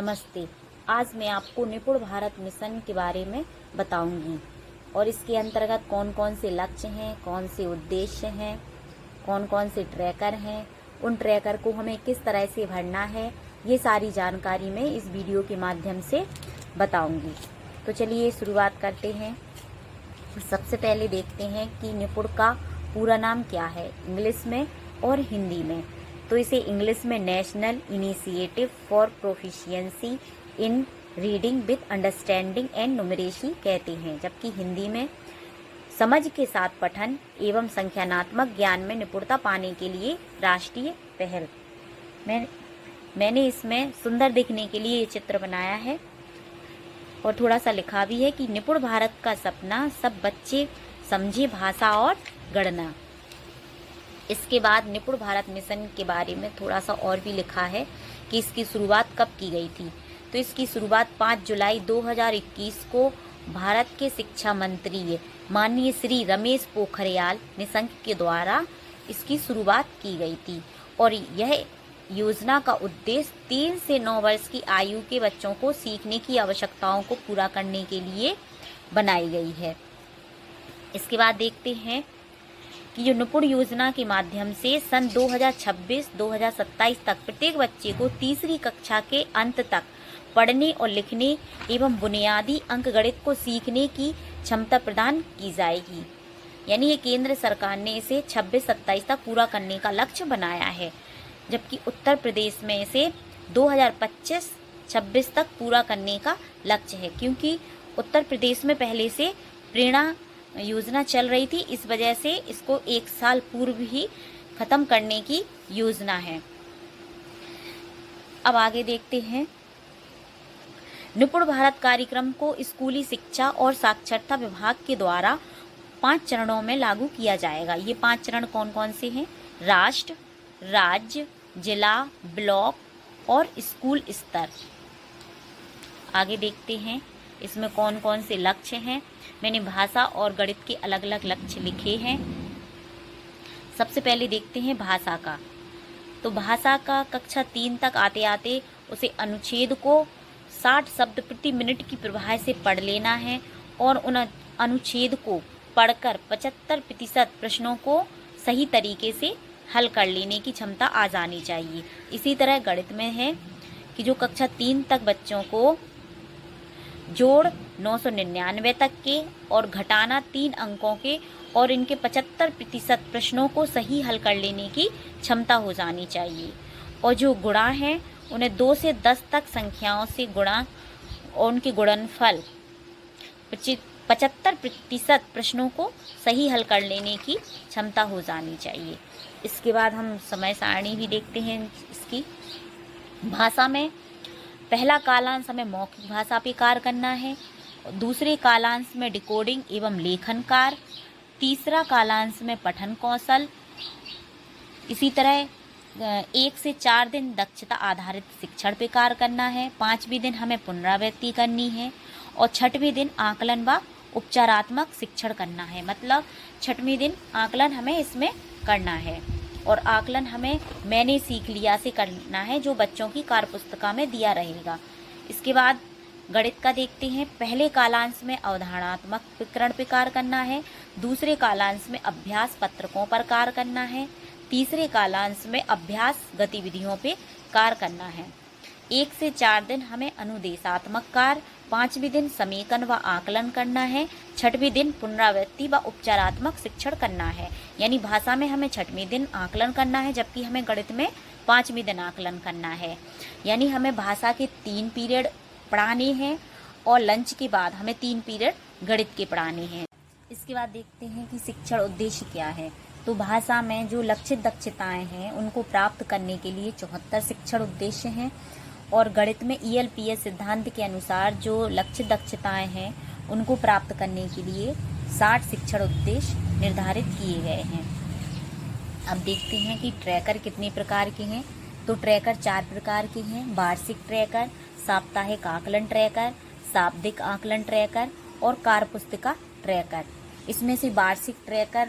नमस्ते। आज मैं आपको निपुण भारत मिशन के बारे में बताऊंगी और इसके अंतर्गत कौन कौन से लक्ष्य हैं, कौन से उद्देश्य हैं, कौन कौन से ट्रैकर हैं, उन ट्रैकर को हमें किस तरह से भरना है, ये सारी जानकारी मैं इस वीडियो के माध्यम से बताऊंगी। तो चलिए शुरुआत करते हैं। सबसे पहले देखते हैं कि निपुण का पूरा नाम क्या है इंग्लिश में और हिंदी में। तो इसे इंग्लिश में national initiative for proficiency in reading with understanding and numeracy कहते हैं, जबकि हिंदी में समझ के साथ पठन एवं संख्यानात्मक ज्ञान में निपुणता पाने के लिए राष्ट्रीय पहल। मैंने इसमें सुंदर दिखने के लिए ये चित्र बनाया है और थोड़ा सा लिखा भी है कि निपुण भारत का सपना, सब बच्चे समझे भाषा और गणना। इसके बाद निपुण भारत मिशन के बारे में थोड़ा सा और भी लिखा है कि इसकी शुरुआत कब की गई थी। तो इसकी शुरुआत 5 जुलाई 2021 को भारत के शिक्षा मंत्री माननीय श्री रमेश पोखरियाल निशंक के द्वारा इसकी शुरुआत की गई थी और यह योजना का उद्देश्य 3 से 9 वर्ष की आयु के बच्चों को सीखने की आवश्यकताओं को पूरा करने के लिए बनाई गई है। इसके बाद देखते हैं कि जो निपुण योजना के माध्यम से सन 2026-2027 तक प्रत्येक बच्चे को तीसरी कक्षा के अंत तक पढ़ने और लिखने एवं बुनियादी अंकगणित को सीखने की क्षमता प्रदान की जाएगी। यानी ये केंद्र सरकार ने इसे 26-27 तक पूरा करने का लक्ष्य बनाया है, जबकि उत्तर प्रदेश में इसे 2025-26 तक पूरा करने का लक्ष्य है, क्योंकि उत्तर प्रदेश में पहले से प्रेरणा योजना चल रही थी, इस वजह से इसको 1 साल पूर्व ही खत्म करने की योजना है। अब आगे देखते हैं। निपुण भारत कार्यक्रम को स्कूली शिक्षा और साक्षरता विभाग के द्वारा 5 चरणों में लागू किया जाएगा। ये 5 चरण कौन कौन से हैं? राष्ट्र, राज्य, जिला, ब्लॉक और स्कूल स्तर। आगे देखते हैं इसमें कौन कौन से लक्ष्य हैं। मैंने भाषा और गणित के अलग अलग लक्ष्य लिखे हैं। सबसे पहले देखते हैं भाषा का। तो भाषा का कक्षा 3 तक आते आते उसे अनुच्छेद को 60 शब्द प्रति मिनट की प्रवाह से पढ़ लेना है और उन अनुच्छेद को पढ़कर 75% प्रश्नों को सही तरीके से हल कर लेने की क्षमता आ जानी चाहिए। इसी तरह गणित में है कि जो कक्षा 3 तक बच्चों को जोड़ 999 तक के और घटाना 3 अंकों के और इनके 75% प्रश्नों को सही हल कर लेने की क्षमता हो जानी चाहिए। और जो गुणा हैं उन्हें 2 से 10 तक संख्याओं से गुणा और उनके गुणनफल 75% प्रश्नों को सही हल कर लेने की क्षमता हो जानी चाहिए। इसके बाद हम समय सारणी भी देखते हैं इसकी। भाषा में पहला कालांश हमें मौखिक भाषा पे कार्य करना है, दूसरे कालांश में डिकोडिंग एवं लेखन कार्य, तीसरा कालांश में पठन कौशल। इसी तरह 1 से 4 दिन दक्षता आधारित शिक्षण पे कार्य करना है, 5वें दिन हमें पुनरावृत्ति करनी है और 6वें दिन आकलन व उपचारात्मक शिक्षण करना है। मतलब 6वें दिन आकलन हमें इसमें करना है और आकलन हमें मैंने सीख लिया से करना है, जो बच्चों की कार्यपुस्तिका में दिया रहेगा। इसके बाद गणित का देखते हैं। पहले कालांश में अवधारणात्मक विवरण पर कार्य करना है, दूसरे कालांश में अभ्यास पत्रकों पर कार्य करना है, तीसरे कालांश में अभ्यास गतिविधियों पर कार्य करना है। 1 से 4 दिन हमें अनुदेशात्मक कार्य, 5वें दिन समेकन व आकलन करना है, 6वें दिन पुनरावृत्ति व उपचारात्मक शिक्षण करना है। यानी भाषा में हमें 6वें दिन आकलन करना है, जबकि हमें गणित में 5वें दिन आकलन करना है। यानी हमें भाषा के 3 पीरियड पढ़ाने हैं और लंच के बाद हमें 3 पीरियड गणित के पढ़ाने हैं। इसके बाद देखते हैं कि शिक्षण उद्देश्य क्या है। तो भाषा में जो लक्षित दक्षताएं हैं उनको प्राप्त करने के लिए 74 शिक्षण उद्देश्य हैं और गणित में ELPS सिद्धांत के अनुसार जो लक्षित दक्षताएं हैं उनको प्राप्त करने के लिए 60 शिक्षण उद्देश्य निर्धारित किए गए हैं। अब देखते हैं कि ट्रैकर कितने प्रकार के हैं। तो ट्रैकर 4 प्रकार के हैं। वार्षिक ट्रैकर, साप्ताहिक आकलन ट्रैकर, शाब्दिक आकलन ट्रैकर और कार्यपुस्तिका ट्रैकर। इसमें से वार्षिक ट्रैकर,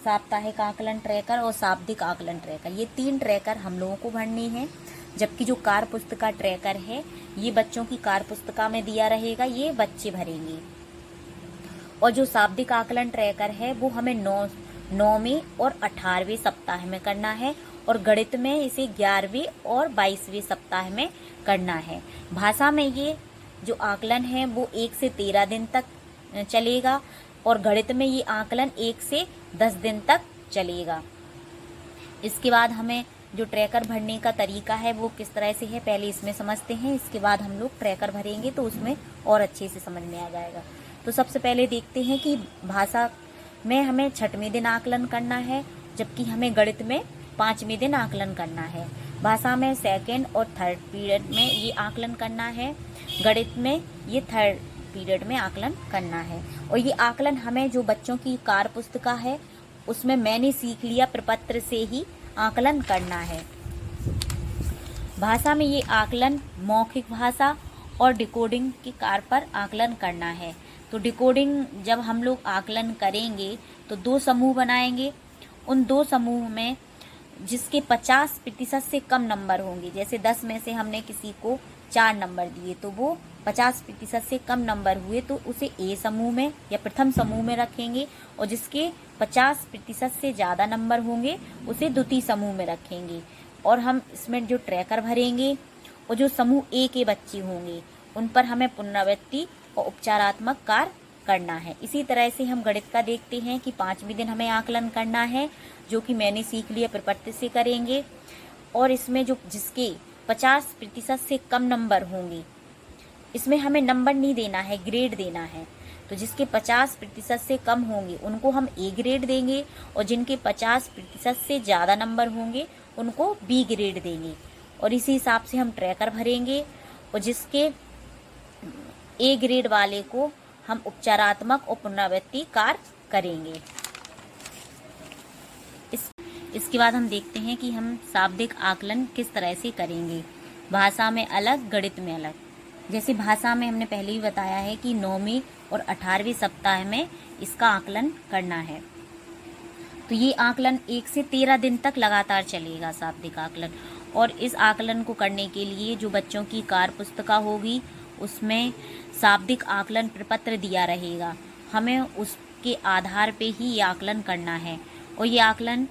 साप्ताहिक आकलन ट्रैकर और शाब्दिक आकलन ट्रैकर, ये 3 ट्रैकर हम लोगों को भरने हैं। जबकि जो कार्य पुस्तिका ट्रैकर है ये बच्चों की कार्य पुस्तिका में दिया रहेगा, ये बच्चे भरेंगे। और जो शाब्दिक आकलन ट्रैकर है वो हमें 9वें और 18वें सप्ताह में करना है, और गणित में इसे 11वें और 22वें सप्ताह में करना है। भाषा में ये जो आकलन है वो 1 से 13 दिन तक चलेगा, और गणित में ये आकलन 1 से 10 दिन तक चलेगा। इसके बाद हमें जो ट्रैकर भरने का तरीका है वो किस तरह से है, पहले इसमें समझते हैं, इसके बाद हम लोग ट्रैकर भरेंगे तो उसमें और अच्छे से समझ में आ जाएगा। तो सबसे पहले देखते हैं कि भाषा में हमें 6वें दिन आकलन करना है, जबकि हमें गणित में 5वें दिन आकलन करना है। भाषा में 2nd और 3rd पीरियड में ये आकलन करना है, गणित में ये 3rd पीरियड में आकलन करना है। और ये आकलन हमें जो बच्चों की कार्य पुस्तिका है उसमें मैंने सीख लिया प्रपत्र से ही आकलन करना है। भाषा में ये आकलन मौखिक भाषा और डिकोडिंग के कार्य पर आकलन करना है। तो डिकोडिंग जब हम लोग आकलन करेंगे तो 2 समूह बनाएंगे, उन 2 समूह में जिसके 50% से कम नंबर होंगे, जैसे 10 में से हमने किसी को 4 नंबर दिए तो वो 50% से कम नंबर हुए तो उसे ए समूह में या प्रथम समूह में रखेंगे, और जिसके 50% से ज़्यादा नंबर होंगे उसे द्वितीय समूह में रखेंगे। और हम इसमें जो ट्रैकर भरेंगे और जो समूह ए के बच्चे होंगे उन पर हमें पुनरावृत्ति और उपचारात्मक कार्य करना है। इसी तरह से हम गणित का देखते हैं कि 5वें दिन हमें आकलन करना है, जो कि मैंने सीख लिया प्रपत्र से करेंगे। और इसमें जो जिसके 50% से कम नंबर होंगे, इसमें हमें नंबर नहीं देना है, ग्रेड देना है। तो जिसके 50% से कम होंगे उनको हम ए ग्रेड देंगे, और जिनके 50% से ज़्यादा नंबर होंगे उनको बी ग्रेड देंगे। और इसी हिसाब से हम ट्रैकर भरेंगे, और जिसके ए ग्रेड वाले को हम उपचारात्मक और पुनरावृत्ति कार्य करेंगे। इसके बाद हम देखते हैं कि हम शाब्दिक आकलन किस तरह से करेंगे। भाषा में अलग, गणित में अलग। जैसे भाषा में हमने पहले ही बताया है कि 9वें और 18वें सप्ताह में इसका आकलन करना है। तो ये आकलन 1 से 13 दिन तक लगातार चलेगा, शाब्दिक आकलन। और इस आकलन को करने के लिए जो बच्चों की कार्य पुस्तिका होगी उसमें शाब्दिक आकलन प्रपत्र दिया रहेगा, हमें उसके आधार पे ही ये आकलन करना है। और ये आकलन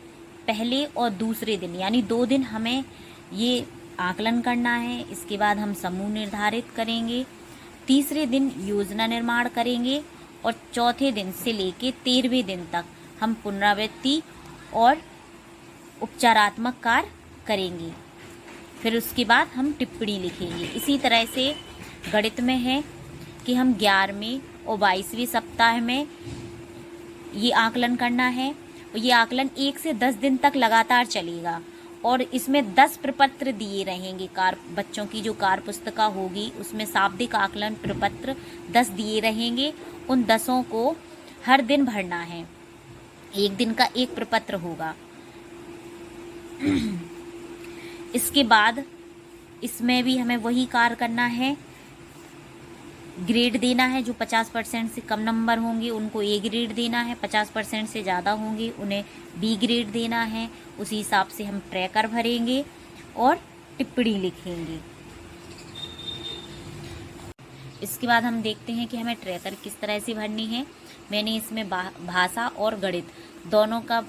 पहले और दूसरे दिन यानी 2 दिन हमें ये आकलन करना है। इसके बाद हम समूह निर्धारित करेंगे, तीसरे दिन योजना निर्माण करेंगे, और चौथे दिन से लेके 13वें दिन तक हम पुनरावृत्ति और उपचारात्मक कार्य करेंगे। फिर उसके बाद हम टिप्पणी लिखेंगे। इसी तरह से गणित में है कि हम 11वें और 22वें सप्ताह में ये आकलन करना है, और ये आकलन 1 से 10 दिन तक लगातार चलेगा। और इसमें 10 प्रपत्र दिए रहेंगे। बच्चों की जो कार्य पुस्तिका होगी उसमें शाब्दिक आकलन प्रपत्र 10 दिए रहेंगे। उन 10 को हर दिन भरना है, 1 दिन का 1 प्रपत्र होगा। इसके बाद इसमें भी हमें वही कार्य करना है, ग्रेड देना है। जो 50% से कम नंबर होंगे उनको ए ग्रेड देना है, 50% से ज़्यादा होंगे उन्हें बी ग्रेड देना है। उसी हिसाब से हम ट्रैकर भरेंगे और टिप्पणी लिखेंगे। इसके बाद हम देखते हैं कि हमें ट्रैकर किस तरह से भरनी है। मैंने इसमें भाषा और गणित दोनों का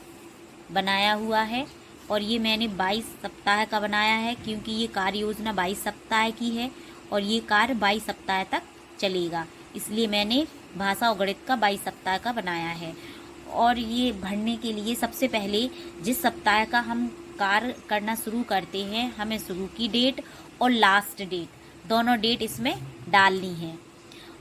बनाया हुआ है, और ये मैंने 22 सप्ताह का बनाया है, क्योंकि ये कार्य योजना 22 सप्ताह की है और ये कार्य 22 सप्ताह तक चलेगा, इसलिए मैंने भाषा और गणित का 22 सप्ताह का बनाया है। और ये भरने के लिए सबसे पहले जिस सप्ताह का हम कार्य करना शुरू करते हैं, हमें शुरू की डेट और लास्ट डेट दोनों डेट इसमें डालनी है।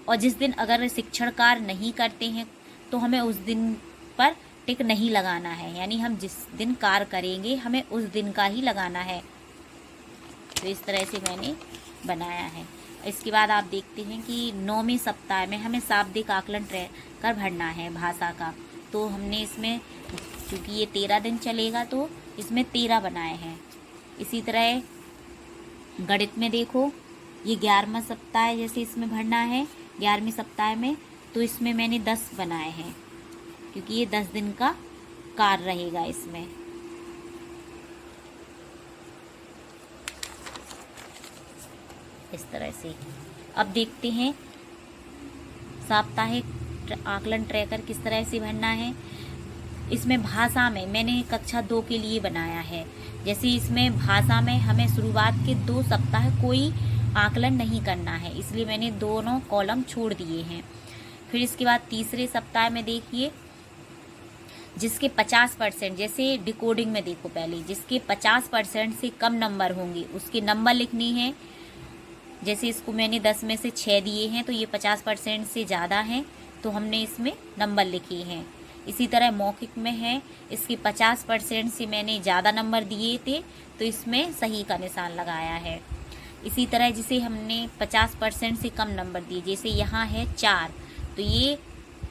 और जिस दिन अगर शिक्षण कार्य नहीं करते हैं तो हमें उस दिन पर टिक नहीं लगाना है, यानी हम जिस दिन कार्य करेंगे हमें उस दिन का ही लगाना है। तो इस तरह से मैंने बनाया है। इसके बाद आप देखते हैं कि 9वें सप्ताह में हमें शाब्दिक आकलन कर भरना है भाषा का। तो हमने इसमें क्योंकि ये 13 दिन चलेगा तो इसमें 13 बनाए हैं। इसी तरह गणित में देखो, ये 11वां सप्ताह है, जैसे इसमें भरना है 11वें सप्ताह में, तो इसमें मैंने 10 बनाए हैं, क्योंकि ये 10 दिन का कार्य रहेगा इसमें। इस तरह से। अब देखते हैं साप्ताहिक आकलन ट्रैकर किस तरह से भरना है। इसमें भाषा में मैंने कक्षा 2 के लिए बनाया है। जैसे इसमें भाषा में हमें शुरुआत के 2 सप्ताह कोई आकलन नहीं करना है, इसलिए मैंने दोनों कॉलम छोड़ दिए हैं। फिर इसके बाद तीसरे सप्ताह में देखिए जिसके 50%, जैसे डिकोडिंग में देखो पहले, जिसके 50% से कम नंबर होंगे उसके नंबर लिखनी है। जैसे इसको मैंने 10 में से 6 दिए हैं तो ये 50% से ज़्यादा हैं तो हमने इसमें नंबर लिखे हैं। इसी तरह मौखिक में है, इसके 50% से मैंने ज़्यादा नंबर दिए थे तो इसमें सही का निशान लगाया है। इसी तरह जिसे हमने 50% से कम नंबर दिए, जैसे यहाँ है 4 तो ये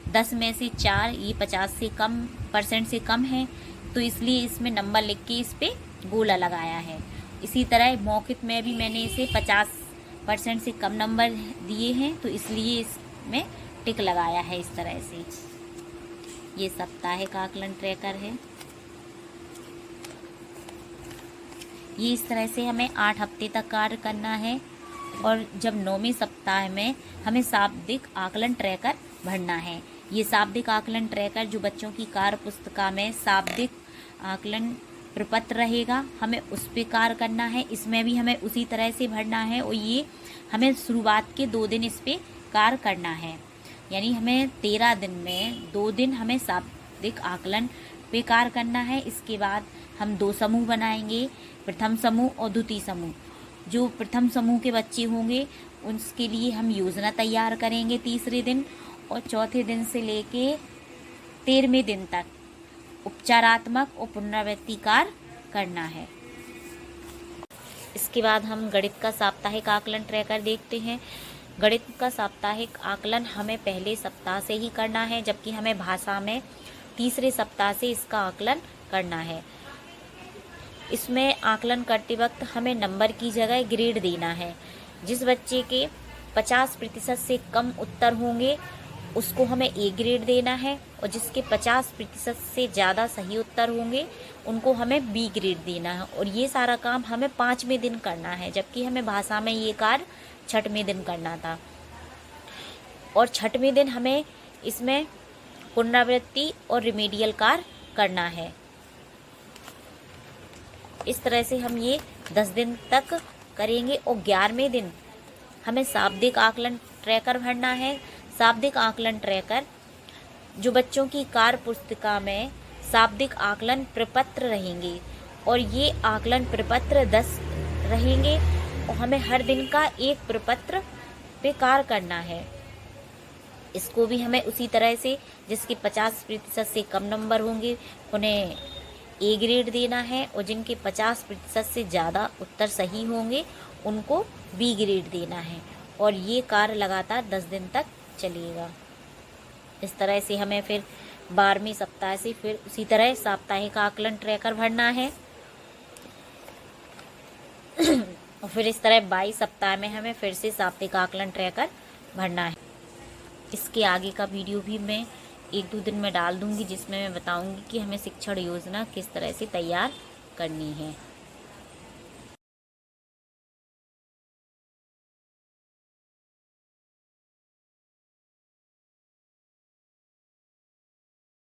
10 में से 4, ये 50% से कम है तो इसलिए इसमें नंबर लिख के इस पर गोला लगाया है। इसी तरह मौखिक में भी मैंने इसे 50% से कम नंबर दिए हैं तो इसलिए इसमें टिक लगाया है इस तरह से। ये साप्ताहिक आकलन ट्रैकर है। ये इस तरह से हमें 8 हफ्ते तक कार्य करना है और जब 9वें सप्ताह में हमें शाब्दिक आकलन ट्रैकर भरना है। ये शाब्दिक आकलन ट्रैकर जो बच्चों की कार्य पुस्तिका में शाब्दिक आकलन प्रपत्र रहेगा, हमें उस पर कार्य करना है। इसमें भी हमें उसी तरह से भरना है और ये हमें शुरुआत के 2 दिन इस पर कार्य करना है। यानी हमें 13 दिन में 2 दिन हमें शाब्दिक आकलन पे कार्य करना है। इसके बाद हम 2 समूह बनाएंगे, प्रथम समूह और द्वितीय समूह। जो प्रथम समूह के बच्चे होंगे उसके लिए हम योजना तैयार करेंगे तीसरे दिन, और चौथे दिन से लेके 13वें दिन तक उपचारात्मक और पुनरावृत्ति कार्य करना है। इसके बाद हम गणित का साप्ताहिक आकलन ट्रैकर देखते हैं। गणित का साप्ताहिक आकलन हमें पहले सप्ताह से ही करना है, जबकि हमें भाषा में तीसरे सप्ताह से इसका आकलन करना है। इसमें आकलन करते वक्त हमें नंबर की जगह ग्रेड देना है। जिस बच्चे के 50% से कम उत्तर होंगे उसको हमें ए ग्रेड देना है, और जिसके 50% से ज़्यादा सही उत्तर होंगे उनको हमें बी ग्रेड देना है। और ये सारा काम हमें 5वें दिन करना है, जबकि हमें भाषा में ये कार्य 6वें दिन करना था। और 6वें दिन हमें इसमें पुनरावृत्ति और रिमेडियल कार्य करना है। इस तरह से हम ये 10 दिन तक करेंगे। और 11वें दिन हमें शाब्दिक आकलन ट्रैकर भरना है। शाब्दिक आकलन ट्रैकर जो बच्चों की कार्य पुस्तिका में शाब्दिक आकलन प्रपत्र रहेंगे, और ये आकलन प्रपत्र 10 रहेंगे और हमें हर दिन का एक प्रपत्र पे कार्य करना है। इसको भी हमें उसी तरह से जिसके 50% से कम नंबर होंगे उन्हें ए ग्रेड देना है, और जिनके 50% से ज़्यादा उत्तर सही होंगे उनको बी ग्रेड देना है। और ये कार्य लगातार 10 दिन तक चलेगा। इस तरह से हमें फिर 12वें सप्ताह से फिर उसी तरह साप्ताहिक आकलन ट्रैकर भरना है। और फिर इस तरह 22 सप्ताह में हमें फिर से साप्ताहिक आकलन ट्रैकर भरना है। इसके आगे का वीडियो भी मैं 1-2 दिन में डाल दूंगी, जिसमें मैं बताऊंगी कि हमें शिक्षण योजना किस तरह से तैयार करनी है।